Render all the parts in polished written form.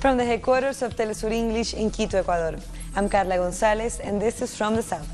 From the headquarters of Telesur English in Quito, Ecuador, I'm Carla Gonzalez, and this is From the South.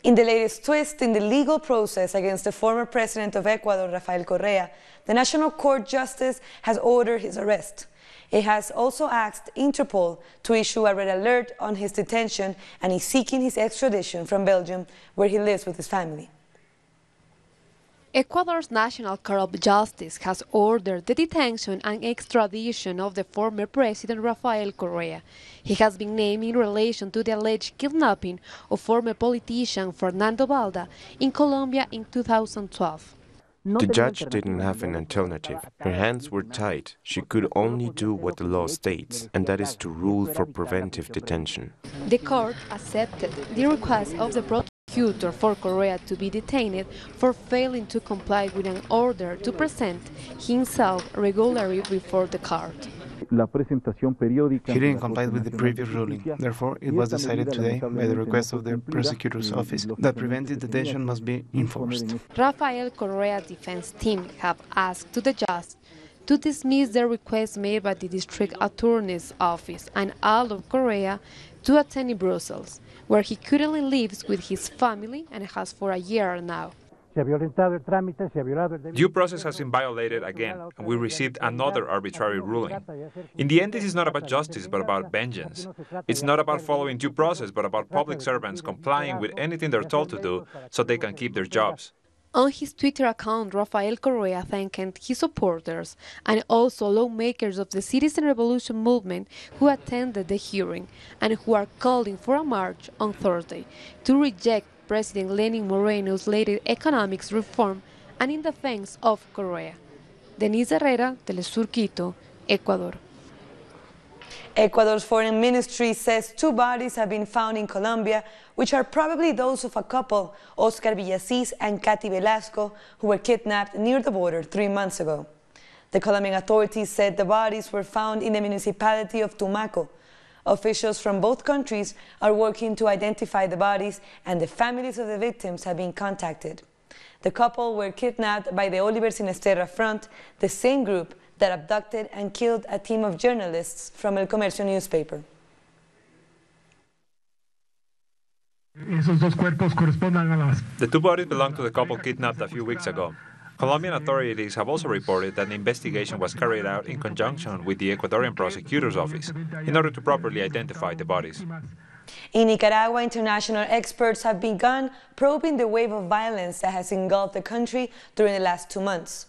In the latest twist in the legal process against the former president of Ecuador, Rafael Correa, the National Court Justice has ordered his arrest. It has also asked Interpol to issue a red alert on his detention, and is seeking his extradition from Belgium, where he lives with his family. Ecuador's National Court of Justice has ordered the detention and extradition of the former President Rafael Correa. He has been named in relation to the alleged kidnapping of former politician Fernando Balda in Colombia in 2012. The judge didn't have an alternative. Her hands were tied. She could only do what the law states, and that is to rule for preventive detention. The court accepted the request of the prosecutor for Correa to be detained for failing to comply with an order to present himself regularly before the court. He didn't comply with the previous ruling. Therefore, it was decided today, by the request of the prosecutor's office, that preventive detention must be enforced. Rafael Correa's defense team have asked the judge to dismiss the request made by the district attorney's office and allow Correa to attend in Brussels, where he currently lives with his family and has for a year now. Due process has been violated again, and we received another arbitrary ruling. In the end, this is not about justice, but about vengeance. It's not about following due process, but about public servants complying with anything they're told to do so they can keep their jobs. On his Twitter account, Rafael Correa thanked his supporters and also lawmakers of the Citizen Revolution movement who attended the hearing and who are calling for a march on Thursday to reject President Lenin Moreno's latest economics reform and in defense of Correa. Denise Herrera, Telesur Quito, Ecuador. Ecuador's foreign ministry says 2 bodies have been found in Colombia, which are probably those of a couple, Oscar Villasís and Katy Velasco, who were kidnapped near the border 3 months ago. The Colombian authorities said the bodies were found in the municipality of Tumaco. Officials from both countries are working to identify the bodies, and the families of the victims have been contacted. The couple were kidnapped by the Oliver Sinisterra Front, the same group that abducted and killed a team of journalists from El Comercio newspaper. The 2 bodies belong to the couple kidnapped a few weeks ago. Colombian authorities have also reported that an investigation was carried out in conjunction with the Ecuadorian prosecutor's office in order to properly identify the bodies. In Nicaragua, international experts have begun probing the wave of violence that has engulfed the country during the last 2 months.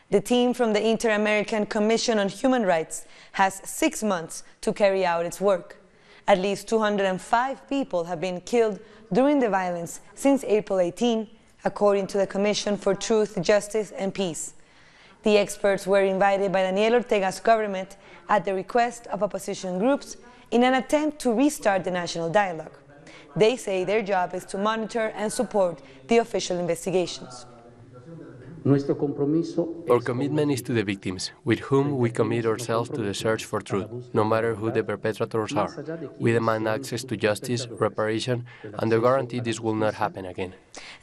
The team from the Inter-American Commission on Human Rights has 6 months to carry out its work. At least 205 people have been killed during the violence since April 18, according to the Commission for Truth, Justice and Peace. The experts were invited by Daniel Ortega's government at the request of opposition groups in an attempt to restart the national dialogue. They say their job is to monitor and support the official investigations. Our commitment is to the victims, with whom we commit ourselves to the search for truth, no matter who the perpetrators are. We demand access to justice, reparation, and the guarantee this will not happen again.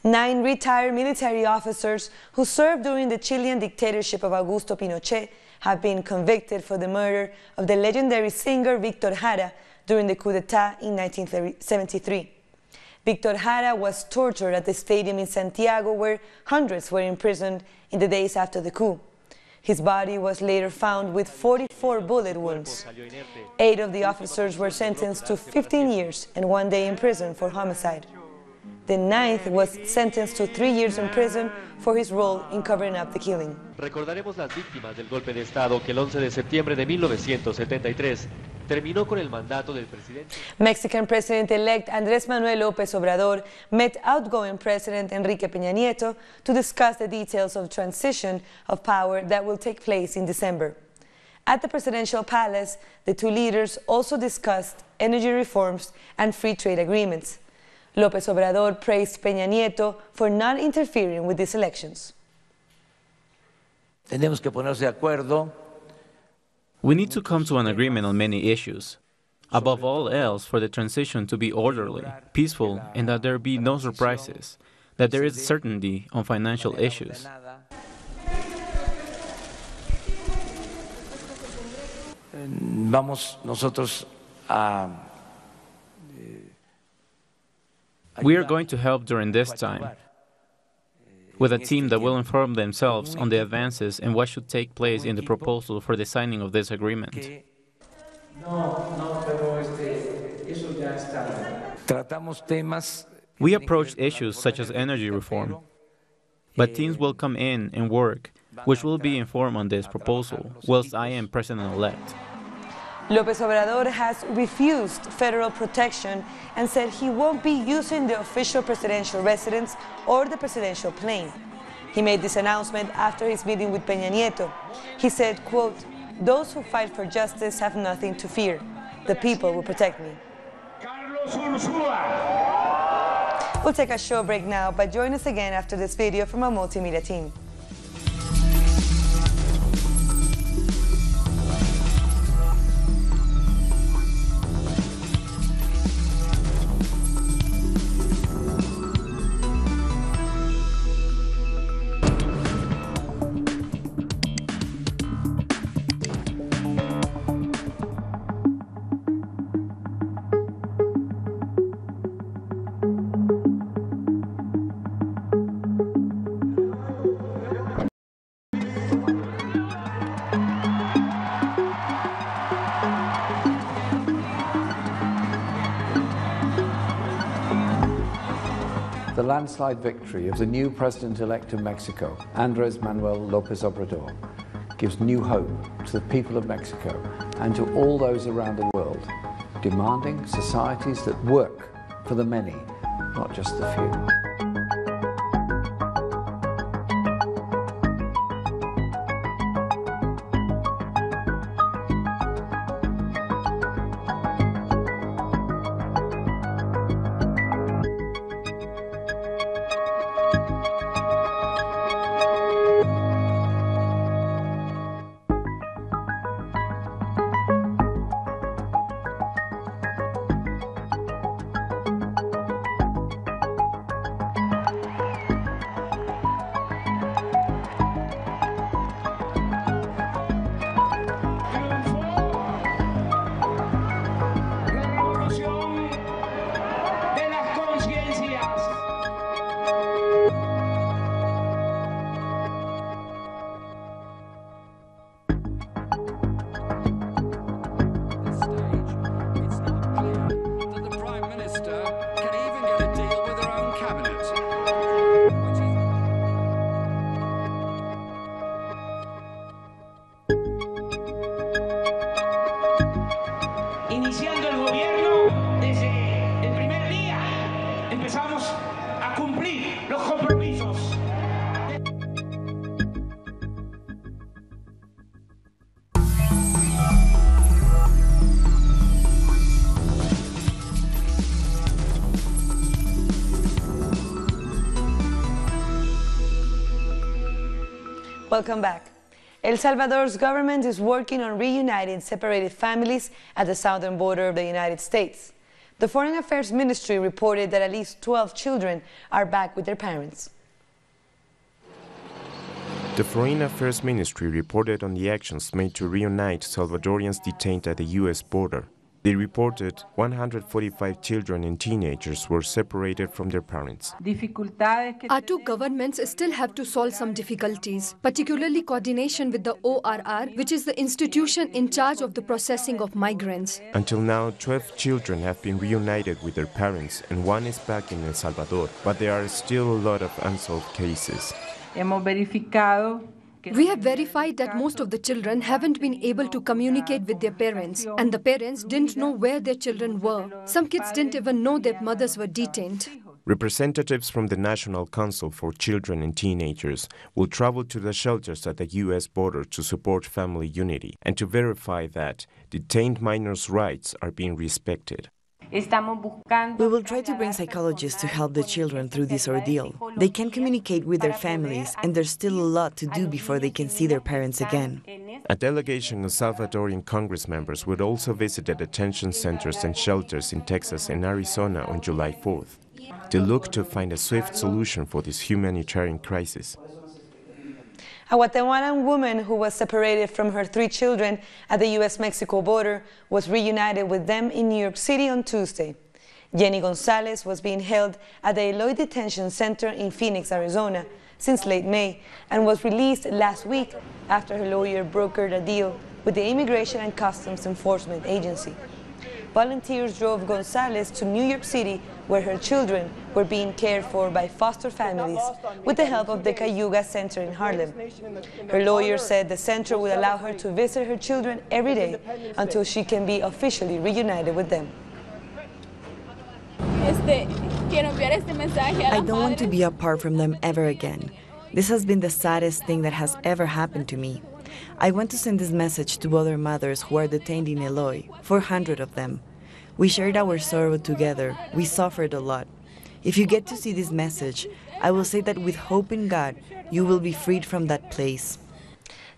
9 retired military officers who served during the Chilean dictatorship of Augusto Pinochet have been convicted for the murder of the legendary singer Víctor Jara during the coup d'etat in 1973. Víctor Jara was tortured at the stadium in Santiago, where hundreds were imprisoned in the days after the coup. His body was later found with 44 bullet wounds. 8 of the officers were sentenced to 15 years and 1 day in prison for homicide. The 9th was sentenced to 3 years in prison for his role in covering up the killing. Recordaremos las víctimas del golpe de Estado que el 11 de septiembre de 1973 terminó con el mandato del presidente. Mexican President-elect Andrés Manuel López Obrador met outgoing President Enrique Peña Nieto to discuss the details of transition of power that will take place in December. At the presidential palace, the 2 leaders also discussed energy reforms and free trade agreements. López Obrador praised Peña Nieto for not interfering with these elections. Tenemos que ponernos de acuerdo. We need to come to an agreement on many issues. Above all else, for the transition to be orderly, peaceful, and that there be no surprises, that there is certainty on financial issues. We are going to help during this time with a team that will inform themselves on the advances and what should take place in the proposal for the signing of this agreement. We approached issues such as energy reform, but teams will come in and work, which will be informed on this proposal, whilst I am president-elect. López Obrador has refused federal protection and said he won't be using the official presidential residence or the presidential plane. He made this announcement after his meeting with Peña Nieto. He said, quote, "Those who fight for justice have nothing to fear. The people will protect me." We'll take a short break now, but join us again after this video from our multimedia team. The landslide victory of the new president-elect of Mexico, Andrés Manuel López Obrador, gives new hope to the people of Mexico and to all those around the world, demanding societies that work for the many, not just the few. Iniciando el gobierno, desde el primer día empezamos a cumplir los compromisos. Welcome back. El Salvador's government is working on reuniting separated families at the southern border of the United States. The Foreign Affairs Ministry reported that at least 12 children are back with their parents. The Foreign Affairs Ministry reported on the actions made to reunite Salvadorians detained at the U.S. border. They reported 145 children and teenagers were separated from their parents. Our two governments still have to solve some difficulties, particularly coordination with the ORR, which is the institution in charge of the processing of migrants. Until now, 12 children have been reunited with their parents and one is back in El Salvador, but there are still a lot of unsolved cases. We have verified that most of the children haven't been able to communicate with their parents, and the parents didn't know where their children were. Some kids didn't even know their mothers were detained. Representatives from the National Council for Children and Teenagers will travel to the shelters at the U.S. border to support family unity and to verify that detained minors' rights are being respected. We will try to bring psychologists to help the children through this ordeal. They can communicate with their families, and there's still a lot to do before they can see their parents again. A delegation of Salvadorian Congress members would also visit the detention centers and shelters in Texas and Arizona on July 4th to look to find a swift solution for this humanitarian crisis. A Guatemalan woman who was separated from her 3 children at the U.S.-Mexico border was reunited with them in New York City on Tuesday. Jenny Gonzalez was being held at the Eloy Detention Center in Phoenix, Arizona, since late May, and was released last week after her lawyer brokered a deal with the Immigration and Customs Enforcement Agency. Volunteers drove Gonzalez to New York City, where her children were being cared for by foster families with the help of the Cayuga Center in Harlem. Her lawyer said the center will allow her to visit her children every day until she can be officially reunited with them. I don't want to be apart from them ever again. This has been the saddest thing that has ever happened to me. I want to send this message to other mothers who are detained in Eloy, 400 of them. We shared our sorrow together. We suffered a lot. If you get to see this message, I will say that with hope in God, you will be freed from that place.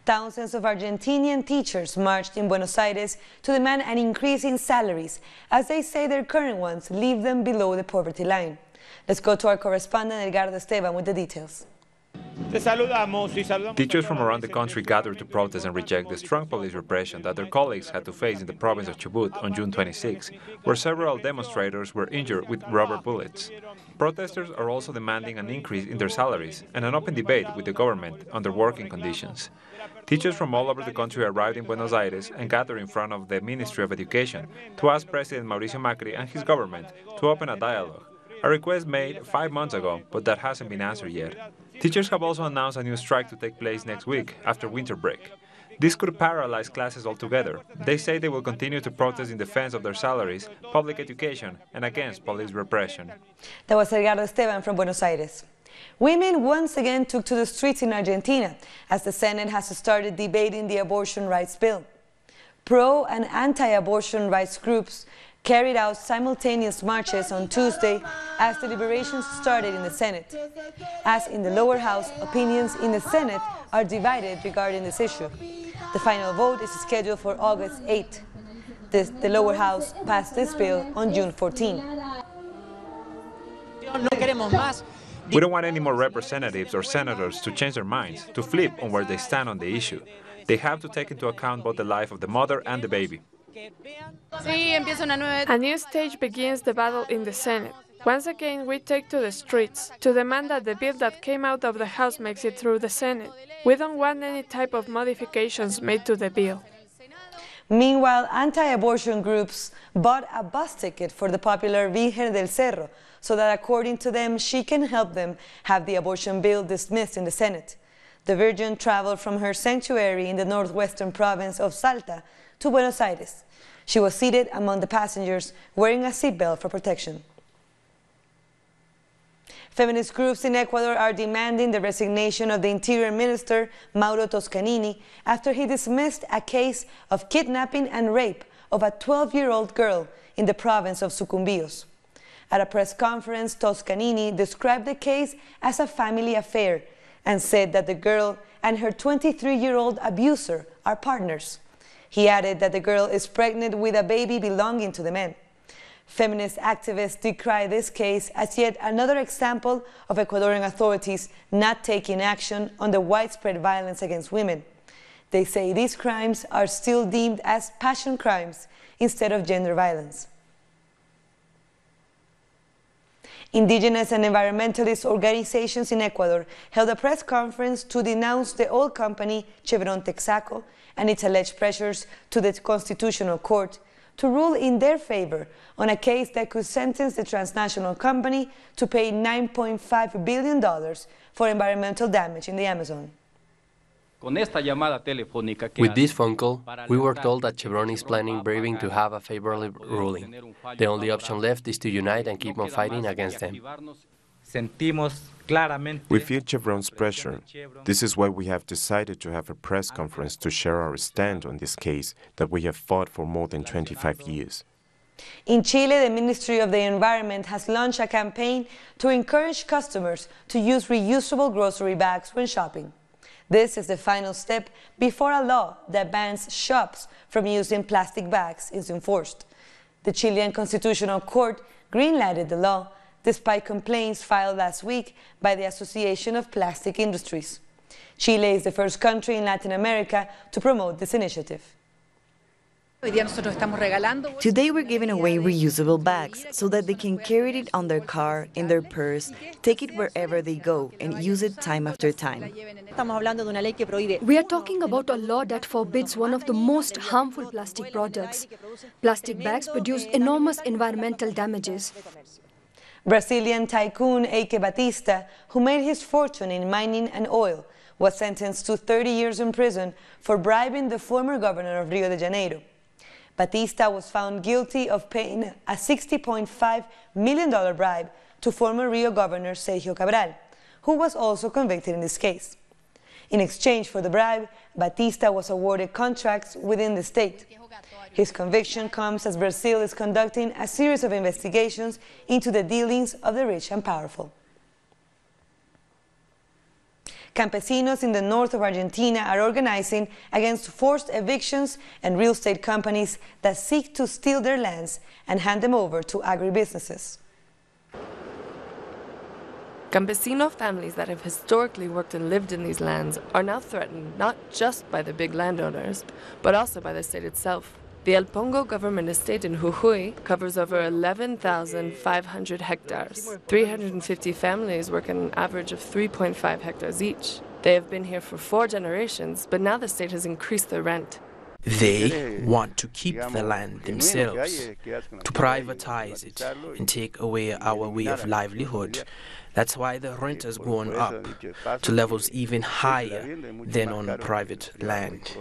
Thousands of Argentinian teachers marched in Buenos Aires to demand an increase in salaries, as they say their current ones leave them below the poverty line. Let's go to our correspondent Edgardo Esteban with the details. Teachers from around the country gathered to protest and reject the strong police repression that their colleagues had to face in the province of Chubut on June 26, where several demonstrators were injured with rubber bullets. Protesters are also demanding an increase in their salaries and an open debate with the government on their working conditions. Teachers from all over the country arrived in Buenos Aires and gathered in front of the Ministry of Education to ask President Mauricio Macri and his government to open a dialogue, a request made 5 months ago, but that hasn't been answered yet. Teachers have also announced a new strike to take place next week, after winter break. This could paralyze classes altogether. They say they will continue to protest in defense of their salaries, public education, and against police repression. That was Edgardo Esteban from Buenos Aires. Women once again took to the streets in Argentina, as the Senate has started debating the abortion rights bill. Pro- and anti-abortion rights groups carried out simultaneous marches on Tuesday as deliberations started in the Senate. As in the lower house, opinions in the Senate are divided regarding this issue. The final vote is scheduled for August 8. The lower house passed this bill on June 14. We don't want any more representatives or senators to change their minds, to flip on where they stand on the issue. They have to take into account both the life of the mother and the baby. A new stage begins the battle in the Senate. Once again, we take to the streets to demand that the bill that came out of the House makes it through the Senate. We don't want any type of modifications made to the bill. Meanwhile, anti-abortion groups bought a bus ticket for the popular Virgen del Cerro, so that according to them, she can help them have the abortion bill dismissed in the Senate. The Virgin traveled from her sanctuary in the northwestern province of Salta to Buenos Aires. She was seated among the passengers, wearing a seatbelt for protection. Feminist groups in Ecuador are demanding the resignation of the Interior Minister, Mauro Toscanini, after he dismissed a case of kidnapping and rape of a 12-year-old girl in the province of Sucumbíos. At a press conference, Toscanini described the case as a family affair and said that the girl and her 23-year-old abuser are partners. He added that the girl is pregnant with a baby belonging to the man. Feminist activists decry this case as yet another example of Ecuadorian authorities not taking action on the widespread violence against women. They say these crimes are still deemed as passion crimes instead of gender violence. Indigenous and environmentalist organizations in Ecuador held a press conference to denounce the oil company Chevron Texaco and its alleged pressures to the Constitutional Court to rule in their favor on a case that could sentence the transnational company to pay $9.5 billion for environmental damage in the Amazon. With this phone call, we were told that Chevron is planning braving to have a favorable ruling. The only option left is to unite and keep on fighting against them. We feel Chevron's pressure. This is why we have decided to have a press conference to share our stand on this case that we have fought for more than 25 years. In Chile, the Ministry of the Environment has launched a campaign to encourage customers to use reusable grocery bags when shopping. This is the final step before a law that bans shops from using plastic bags is enforced. The Chilean Constitutional Court greenlighted the law, despite complaints filed last week by the Association of Plastic Industries. Chile is the first country in Latin America to promote this initiative. Today we're giving away reusable bags so that they can carry it on their car, in their purse, take it wherever they go, and use it time after time. We are talking about a law that forbids one of the most harmful plastic products. Plastic bags produce enormous environmental damages. Brazilian tycoon Eike Batista, who made his fortune in mining and oil, was sentenced to 30 years in prison for bribing the former governor of Rio de Janeiro. Batista was found guilty of paying a $60.5 million bribe to former Rio Governor Sergio Cabral, who was also convicted in this case. In exchange for the bribe, Batista was awarded contracts within the state. His conviction comes as Brazil is conducting a series of investigations into the dealings of the rich and powerful. Campesinos in the north of Argentina are organizing against forced evictions and real estate companies that seek to steal their lands and hand them over to agribusinesses. Campesino families that have historically worked and lived in these lands are now threatened not just by the big landowners, but also by the state itself. The El Pongo government estate in Jujuy covers over 11,500 hectares. 350 families work an average of 3.5 hectares each. They have been here for 4 generations, but now the state has increased their rent. They want to keep the land themselves, to privatize it and take away our way of livelihood. That's why the rent has gone up to levels even higher than on private land.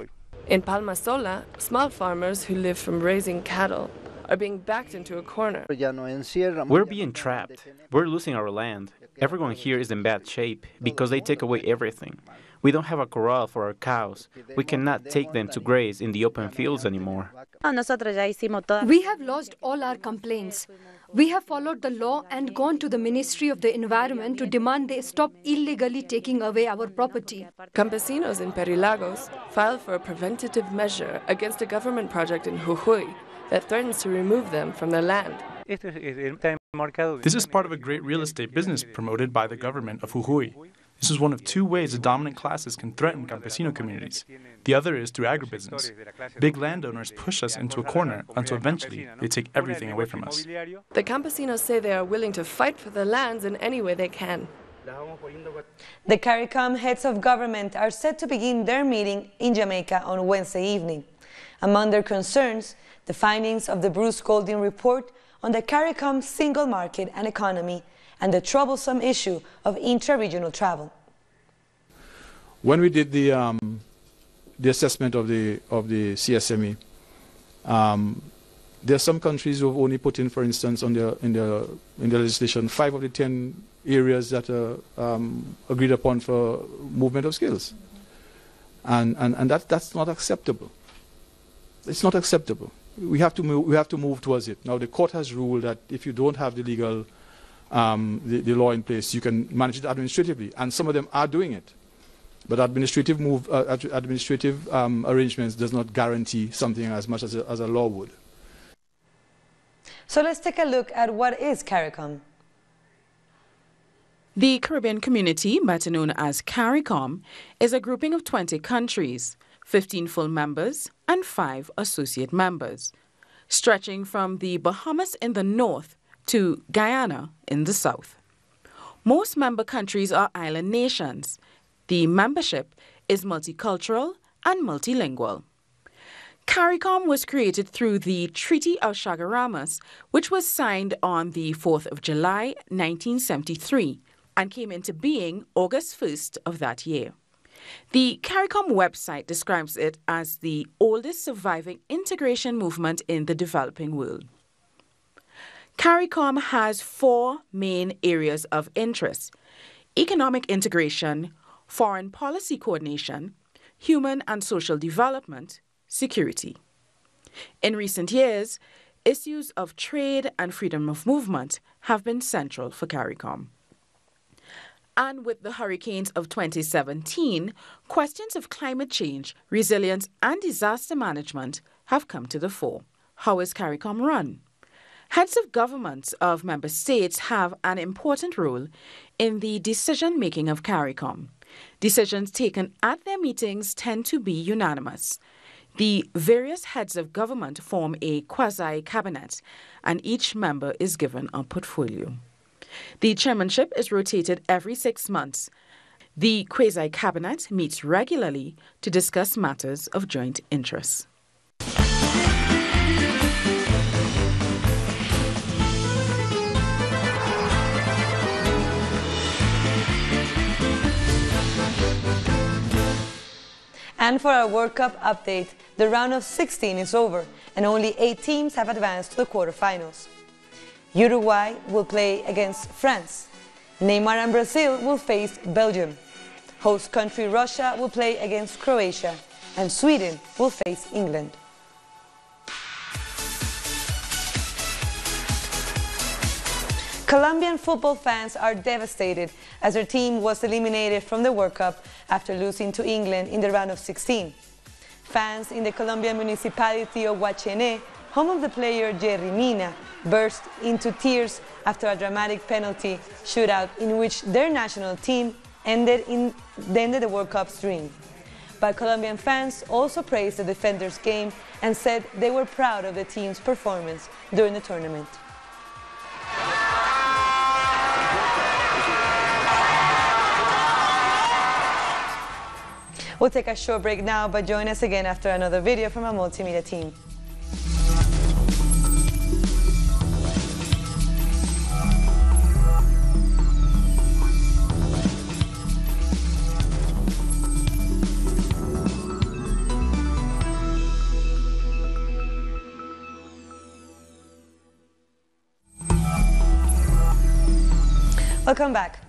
In Palma Sola, small farmers who live from raising cattle are being backed into a corner. We're being trapped. We're losing our land. Everyone here is in bad shape because they take away everything. We don't have a corral for our cows. We cannot take them to graze in the open fields anymore. We have lost all our complaints. We have followed the law and gone to the Ministry of the Environment to demand they stop illegally taking away our property. Campesinos in Perilagos filed for a preventative measure against a government project in Jujuy that threatens to remove them from their land. This is part of a great real estate business promoted by the government of Jujuy. This is one of 2 ways the dominant classes can threaten campesino communities. The other is through agribusiness. Big landowners push us into a corner until eventually they take everything away from us. The campesinos say they are willing to fight for their lands in any way they can. The CARICOM heads of government are set to begin their meeting in Jamaica on Wednesday evening. Among their concerns, the findings of the Bruce Golding report on the CARICOM single market and economy and the troublesome issue of intra-regional travel. When we did the assessment of the CSME, there are some countries who have only put in, for instance, in the legislation, 5 of the 10 areas that are agreed upon for movement of skills, and that's not acceptable. It's not acceptable. We have to move towards it. Now the court has ruled that if you don't have the legal the law in place, you can manage it administratively, and some of them are doing it. But administrative arrangements does not guarantee something as much as a law would. So let's take a look at what is CARICOM. The Caribbean Community, better known as CARICOM, is a grouping of 20 countries, 15 full members and 5 associate members, stretching from the Bahamas in the north to Guyana in the south. Most member countries are island nations. The membership is multicultural and multilingual. CARICOM was created through the Treaty of Chaguaramas, which was signed on the 4th of July, 1973, and came into being August 1st of that year. The CARICOM website describes it as the oldest surviving integration movement in the developing world. CARICOM has 4 main areas of interest: economic integration, foreign policy coordination, human and social development, security. In recent years, Issues of trade and freedom of movement have been central for CARICOM. And with the hurricanes of 2017, questions of climate change, resilience, and disaster management have come to the fore. How is CARICOM run? Heads of governments of member states have an important role in the decision-making of CARICOM. Decisions taken at their meetings tend to be unanimous. The various heads of government form a quasi-cabinet, and each member is given a portfolio. The chairmanship is rotated every 6 months. The quasi-cabinet meets regularly to discuss matters of joint interest. And for our World Cup update, the round of 16 is over and only 8 teams have advanced to the quarterfinals. Uruguay will play against France. Neymar and Brazil will face Belgium. Host country Russia will play against Croatia. And Sweden will face England. Colombian football fans are devastated as their team was eliminated from the World Cup after losing to England in the round of 16. Fans in the Colombian municipality of Huachene, home of the player Jerry Mina, burst into tears after a dramatic penalty shootout in which their national team ended the World Cup's dream. But Colombian fans also praised the defenders' game and said they were proud of the team's performance during the tournament. We'll take a short break now, but join us again after another video from our multimedia team. Welcome back.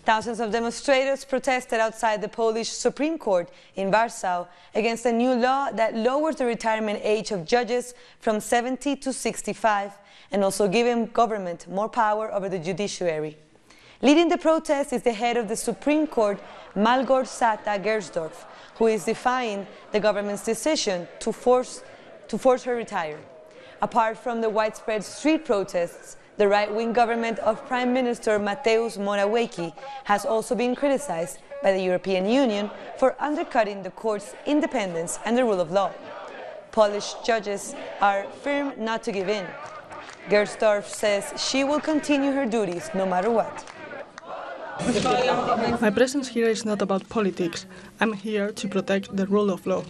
Thousands of demonstrators protested outside the Polish Supreme Court in Warsaw against a new law that lowers the retirement age of judges from 70 to 65 and also giving government more power over the judiciary. Leading the protest is the head of the Supreme Court, Małgorzata Gersdorf, who is defying the government's decision to force her retire. Apart from the widespread street protests, the right-wing government of Prime Minister Mateusz Morawiecki has also been criticized by the European Union for undercutting the court's independence and the rule of law. Polish judges are firm not to give in. Gersdorf says she will continue her duties no matter what. My presence here is not about politics. I'm here to protect the rule of law.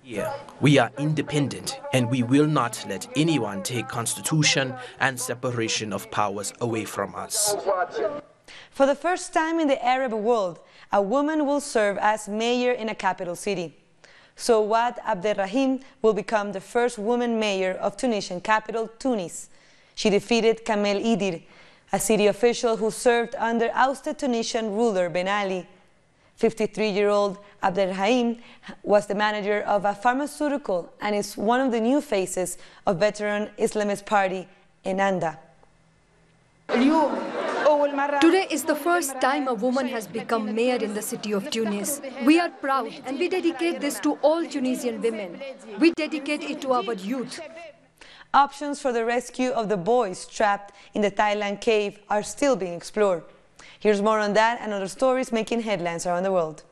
Yeah, we are independent and we will not let anyone take constitution and separation of powers away from us. For the first time in the Arab world, a woman will serve as mayor in a capital city. Souad Abderrahim will become the first woman mayor of Tunisian capital, Tunis. She defeated Kamel Idir, a city official who served under ousted Tunisian ruler Ben Ali. 53-year-old Abderrahim was the manager of a pharmaceutical and is one of the new faces of veteran Islamist party Ennahda. Today is the first time a woman has become mayor in the city of Tunis. We are proud and we dedicate this to all Tunisian women. We dedicate it to our youth. Options for the rescue of the boys trapped in the Thailand cave are still being explored. Here's more on that and other stories making headlines around the world.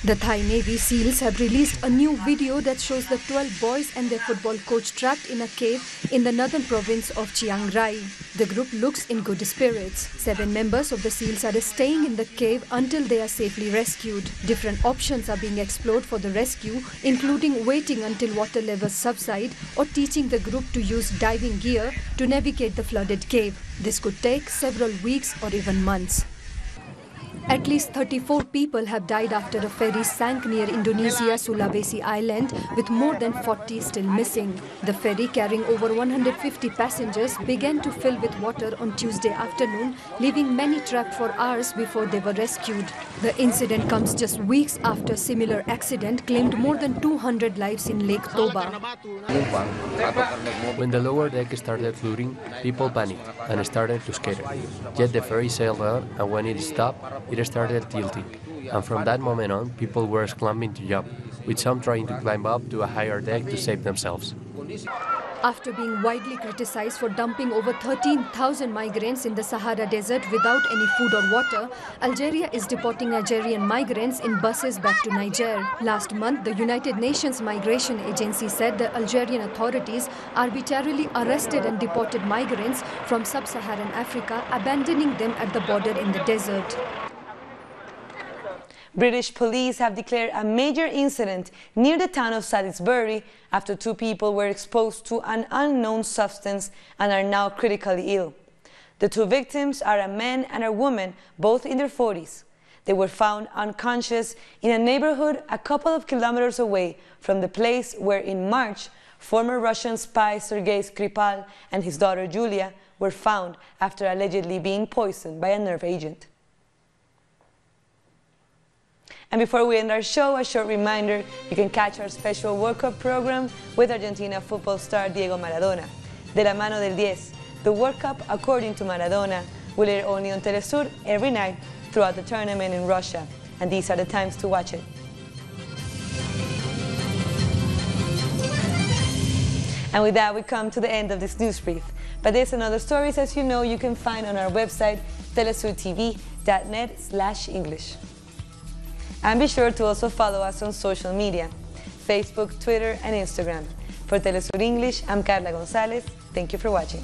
The Thai Navy SEALs have released a new video that shows the 12 boys and their football coach trapped in a cave in the northern province of Chiang Rai. The group looks in good spirits. 7 members of the SEALs are staying in the cave until they are safely rescued. Different options are being explored for the rescue, including waiting until water levels subside or teaching the group to use diving gear to navigate the flooded cave. This could take several weeks or even months. At least 34 people have died after a ferry sank near Indonesia's Sulawesi island, with more than 40 still missing. The ferry, carrying over 150 passengers, began to fill with water on Tuesday afternoon, leaving many trapped for hours before they were rescued. The incident comes just weeks after a similar accident claimed more than 200 lives in Lake Toba. When the lower deck started flooding, people panicked and started to scatter. Yet the ferry sailed on, and when it stopped, it started tilting. And from that moment on, people were scrambling to jump, with some trying to climb up to a higher deck to save themselves. After being widely criticized for dumping over 13,000 migrants in the Sahara Desert without any food or water, Algeria is deporting Nigerian migrants in buses back to Niger. Last month, the United Nations Migration Agency said the Algerian authorities arbitrarily arrested and deported migrants from sub-Saharan Africa, abandoning them at the border in the desert. British police have declared a major incident near the town of Salisbury after 2 people were exposed to an unknown substance and are now critically ill. The 2 victims are a man and a woman, both in their 40s. They were found unconscious in a neighborhood a couple of kilometers away from the place where in March, former Russian spy Sergei Skripal and his daughter Julia were found after allegedly being poisoned by a nerve agent. And before we end our show, a short reminder, you can catch our special World Cup program with Argentina football star Diego Maradona. De la mano del 10, the World Cup according to Maradona will air only on Telesur every night throughout the tournament in Russia. And these are the times to watch it. And with that, we come to the end of this news brief. But this and other stories, as you know, you can find on our website, telesurtv.net/English. And be sure to also follow us on social media, Facebook, Twitter, and Instagram. For Telesur English, I'm Carla Gonzalez. Thank you for watching.